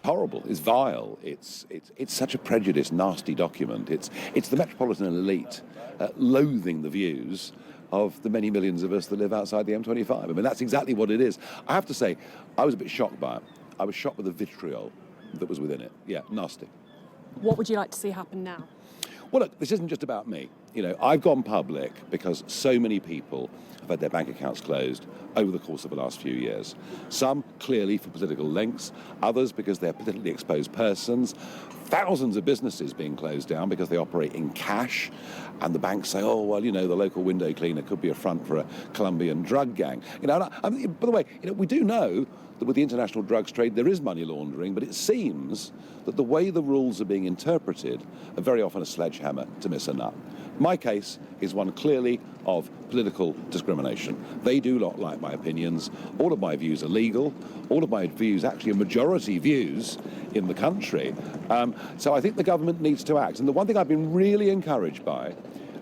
horrible, it's vile, it's such a prejudiced, nasty document. It's the metropolitan elite loathing the views of the many millions of us that live outside the M25. I mean, that's exactly what it is. I have to say, I was a bit shocked by it. I was shocked with the vitriol that was within it. Yeah, nasty. What would you like to see happen now? Well, look, this isn't just about me. You know, I've gone public because so many people have had their bank accounts closed over the course of the last few years. Some clearly for political links, others because they're politically exposed persons. Thousands of businesses being closed down because they operate in cash, and the banks say, oh, well, you know, the local window cleaner could be a front for a Colombian drug gang. You know, by the way, you know, we do know that with the international drugs trade there is money laundering, but it seems that the way the rules are being interpreted are very often a sledgehammer to miss a nut. My case is one clearly of political discrimination. They do not like my opinions. All of my views are legal. All of my views, actually are majority views in the country. So I think the government needs to act. And the one thing I've been really encouraged by,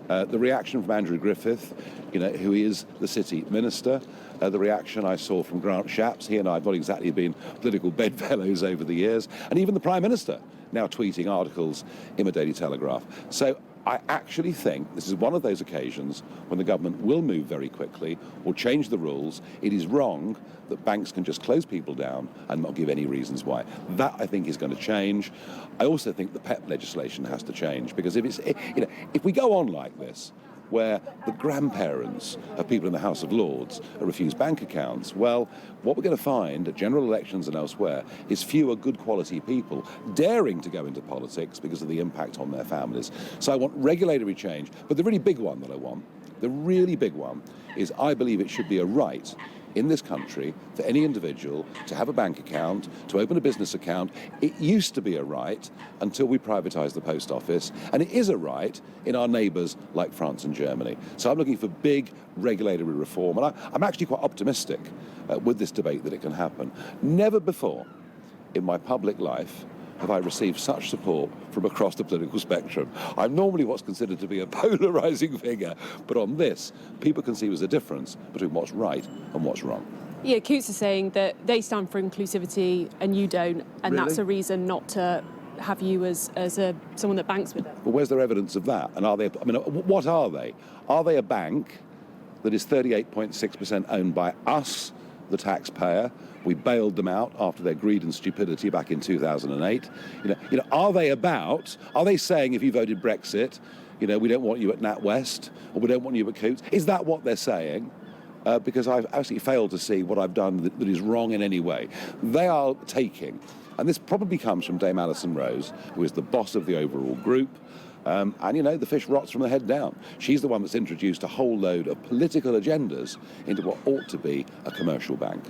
the reaction from Andrew Griffith, you know, who is the city minister, the reaction I saw from Grant Shapps. He and I have not exactly been political bedfellows over the years. And even the Prime Minister now tweeting articles in the Daily Telegraph. So I actually think this is one of those occasions when the government will move very quickly or change the rules. It is wrong that banks can just close people down and not give any reasons why. That, I think, is going to change. I also think the PEP legislation has to change, because if we go on like this, where the grandparents of people in the House of Lords are refused bank accounts, well, what we're going to find at general elections and elsewhere is fewer good quality people daring to go into politics because of the impact on their families. So I want regulatory change, but the really big one that I want, the really big one, is I believe it should be a right in this country for any individual to have a bank account, to open a business account. It used to be a right until we privatised the post office, and it is a right in our neighbours like France and Germany. So I'm looking for big regulatory reform, and I'm actually quite optimistic with this debate that it can happen. Never before in my public life have I received such support from across the political spectrum. I'm normally what's considered to be a polarising figure, but on this, people can see there's a difference between what's right and what's wrong. Yeah, Coutts is saying that they stand for inclusivity and you don't, and Really? That's a reason not to have you as someone that banks with them. Well, where's their evidence of that? And are they? I mean, what are they? Are they a bank that is 38.6% owned by us, the taxpayer? We bailed them out after their greed and stupidity back in 2008. You know, are they saying if you voted Brexit, you know, we don't want you at NatWest or we don't want you at Coutts? Is that what they're saying? Because I've absolutely failed to see what I've done that is wrong in any way. They are taking, and this probably comes from Dame Alison Rose, who is the boss of the overall group, and, you know, the fish rots from the head down. She's the one that's introduced a whole load of political agendas into what ought to be a commercial bank.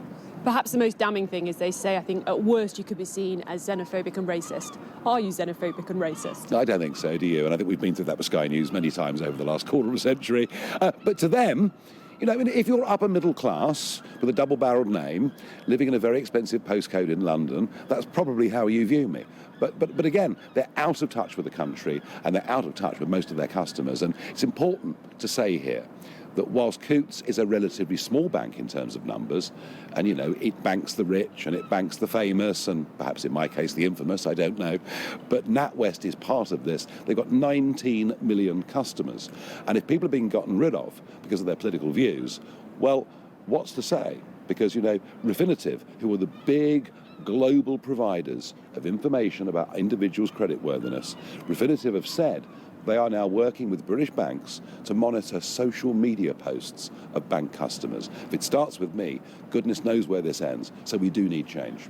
Perhaps the most damning thing is they say, I think, at worst you could be seen as xenophobic and racist. Are you xenophobic and racist? No, I don't think so, do you? And I think we've been through that with Sky News many times over the last quarter of a century. But to them, you know, I mean, if you're upper middle class with a double-barreled name, living in a very expensive postcode in London, that's probably how you view me. But again, they're out of touch with the country and they're out of touch with most of their customers. And it's important to say here that whilst Coutts is a relatively small bank in terms of numbers, and, you know, it banks the rich and it banks the famous and perhaps in my case the infamous, I don't know, but NatWest is part of this. They've got 19 million customers. And if people are being gotten rid of because of their political views, well, what's to say? Because, you know, Refinitiv, who are the big global providers of information about individuals' creditworthiness, Refinitiv have said they are now working with British banks to monitor social media posts of bank customers. If it starts with me, goodness knows where this ends. So we do need change.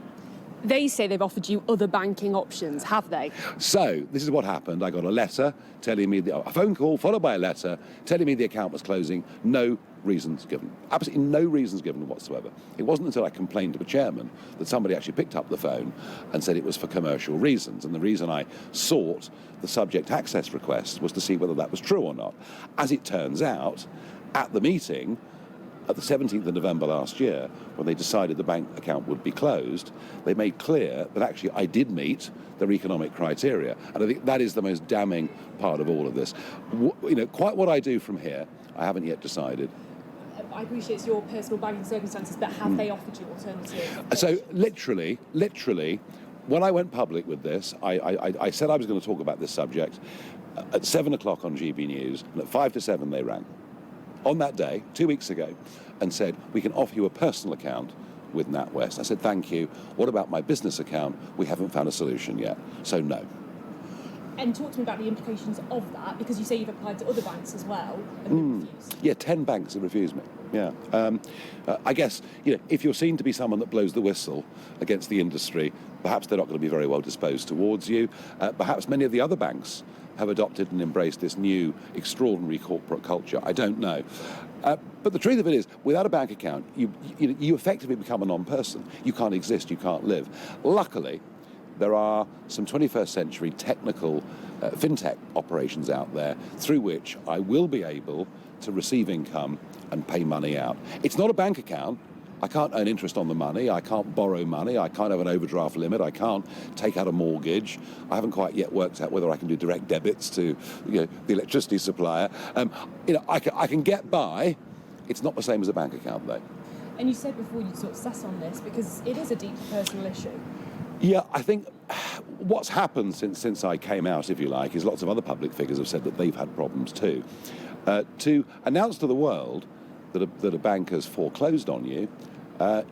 They say they've offered you other banking options, have they? So this is what happened. I got a letter telling me, a phone call followed by a letter telling me the account was closing. No reasons given. Absolutely no reasons given whatsoever. It wasn't until I complained to the chairman that somebody actually picked up the phone and said it was for commercial reasons. And the reason I sought the subject access request was to see whether that was true or not. As it turns out, at the meeting, at the 17th of November last year, when they decided the bank account would be closed, they made clear that actually I did meet their economic criteria. And I think that is the most damning part of all of this. You know, quite what I do from here, I haven't yet decided. I appreciate it's your personal banking circumstances, but have they offered you alternatives? So literally, when I went public with this, I said I was going to talk about this subject at 7 o'clock on GB News, and at 5 to 7 they rang. On that day, 2 weeks ago, and said, we can offer you a personal account with NatWest. I said, thank you. What about my business account? We haven't found a solution yet. So no. And talk to me about the implications of that, because you say you've applied to other banks as well and been refused. Yeah, 10 banks have refused me. Yeah. I guess, if you're seen to be someone that blows the whistle against the industry, perhaps they're not going to be very well disposed towards you. Perhaps many of the other banks have adopted and embraced this new extraordinary corporate culture. I don't know. But the truth of it is, without a bank account, you effectively become a non-person. You can't exist, you can't live. Luckily, there are some 21st century technical fintech operations out there through which I will be able to receive income and pay money out. It's not a bank account. I can't earn interest on the money. I can't borrow money. I can't have an overdraft limit. I can't take out a mortgage. I haven't quite yet worked out whether I can do direct debits to the electricity supplier. I can get by. It's not the same as a bank account, though. And you said before you'd sort of assess on this because it is a deeply personal issue. Yeah, I think what's happened since I came out, if you like, is lots of other public figures have said that they've had problems too. To announce to the world that a bank has foreclosed on you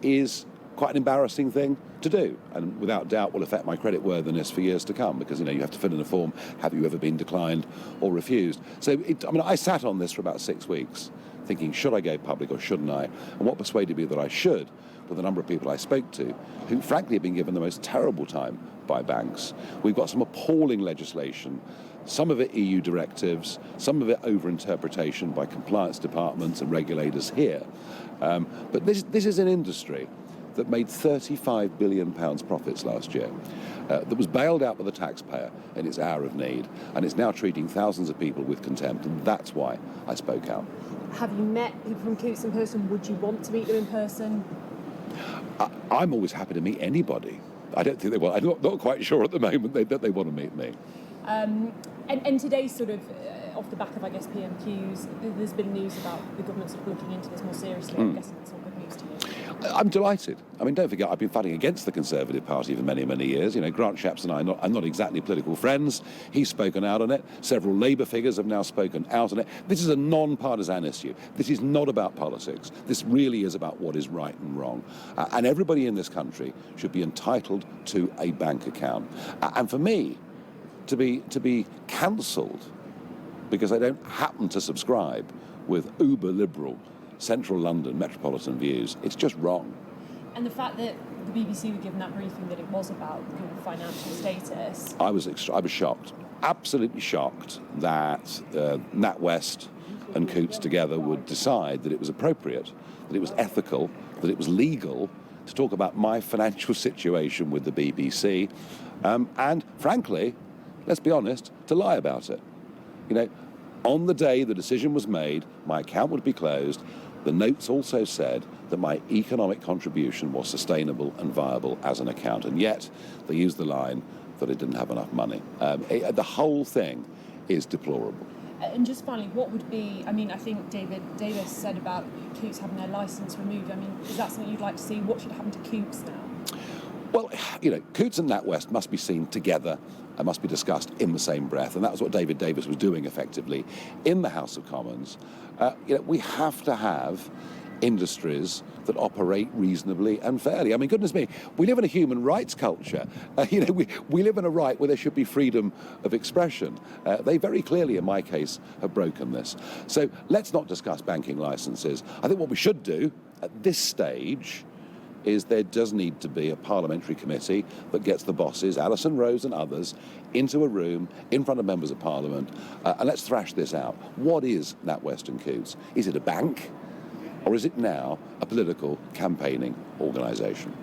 is quite an embarrassing thing to do, and without doubt will affect my creditworthiness for years to come, because you have to fill in a form, have you ever been declined or refused? So I sat on this for about 6 weeks thinking, should I go public or shouldn't I? And what persuaded me that I should were the number of people I spoke to who frankly have been given the most terrible time by banks. We've got some appalling legislation, some of it EU directives, some of it over-interpretation by compliance departments and regulators here. But this is an industry that made £35 billion profits last year, that was bailed out by the taxpayer in its hour of need, and it's now treating thousands of people with contempt, and that's why I spoke out. Have you met people from Coutts in person? Would you want to meet them in person? I'm always happy to meet anybody. I don't think they will. I'm not quite sure at the moment that they want to meet me. And today, sort of off the back of, I guess, PMQs, there's been news about the government sort of looking into this more seriously. I'm guessing that's all good news to you. I'm delighted. I mean, don't forget, I've been fighting against the Conservative Party for many, many years. Grant Shapps and I are not exactly political friends. He's spoken out on it. Several Labour figures have now spoken out on it. This is a non-partisan issue. This is not about politics. This really is about what is right and wrong. And everybody in this country should be entitled to a bank account. And for me, to be cancelled because I don't happen to subscribe with uber-liberal central London metropolitan views, it's just wrong. And the fact that the BBC were given that briefing that it was about kind of financial status. I was shocked, absolutely shocked that NatWest and Coutts together would decide that it was appropriate, that it was ethical, that it was legal to talk about my financial situation with the BBC, and frankly, let's be honest, to lie about it. On the day the decision was made, my account would be closed. The notes also said that my economic contribution was sustainable and viable as an account, and yet they used the line that I didn't have enough money. The whole thing is deplorable. And just finally, what would be, I think David Davis said about Coutts having their licence removed. Is that something you'd like to see? What should happen to Coutts now? Well, Coutts and NatWest must be seen together and must be discussed in the same breath, and that was what David Davis was doing effectively in the House of Commons. We have to have industries that operate reasonably and fairly. Goodness me, we live in a human rights culture. We live in a right where there should be freedom of expression. They very clearly, in my case, have broken this. So let's not discuss banking licences. I think what we should do at this stage is there does need to be a parliamentary committee that gets the bosses, Alison Rose and others, into a room in front of members of Parliament, and let's thrash this out. What is NatWest and Coutts? Is it a bank, or is it now a political campaigning organisation?